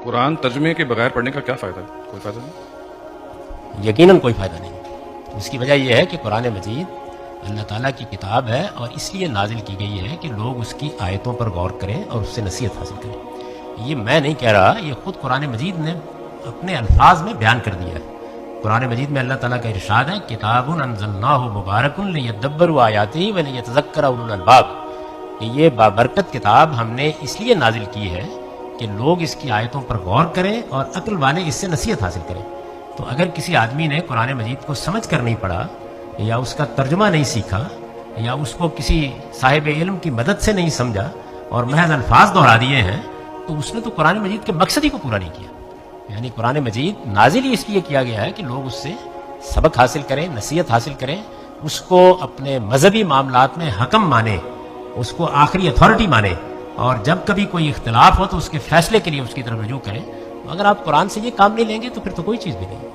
قرآن ترجمے کے بغیر پڑھنے کا کیا فائدہ ہے؟ کوئی فائدہ نہیں؟ یقیناً کوئی فائدہ نہیں۔ اس کی وجہ یہ ہے کہ قرآن مجید اللہ تعالیٰ کی کتاب ہے اور اس لیے نازل کی گئی ہے کہ لوگ اس کی آیتوں پر غور کریں اور اس سے نصیحت حاصل کریں۔ یہ میں نہیں کہہ رہا، یہ خود قرآن مجید نے اپنے الفاظ میں بیان کر دیا ہے۔ قرآن مجید میں اللہ تعالیٰ کا ارشاد ہے کتاب انزلناہ مبارک لیدبروا آیاتہ ولیتذکر اولو الالباب، کہ یہ بابرکت کتاب ہم نے اس لیے نازل کی ہے کہ لوگ اس کی آیتوں پر غور کریں اور عقل والے اس سے نصیحت حاصل کریں۔ تو اگر کسی آدمی نے قرآن مجید کو سمجھ کر نہیں پڑھا یا اس کا ترجمہ نہیں سیکھا یا اس کو کسی صاحب علم کی مدد سے نہیں سمجھا اور محض الفاظ دہرا دیے ہیں، تو اس نے تو قرآن مجید کے مقصد ہی کو پورا نہیں کیا۔ یعنی قرآن مجید نازل ہی اس لیے کیا گیا ہے کہ لوگ اس سے سبق حاصل کریں، نصیحت حاصل کریں، اس کو اپنے مذہبی معاملات میں حکم مانیں، اس کو آخری اتھارٹی مانیں، اور جب کبھی کوئی اختلاف ہو تو اس کے فیصلے کے لیے اس کی طرف رجوع کریں۔ اگر آپ قرآن سے یہ کام نہیں لیں گے تو پھر تو کوئی چیز بھی نہیں۔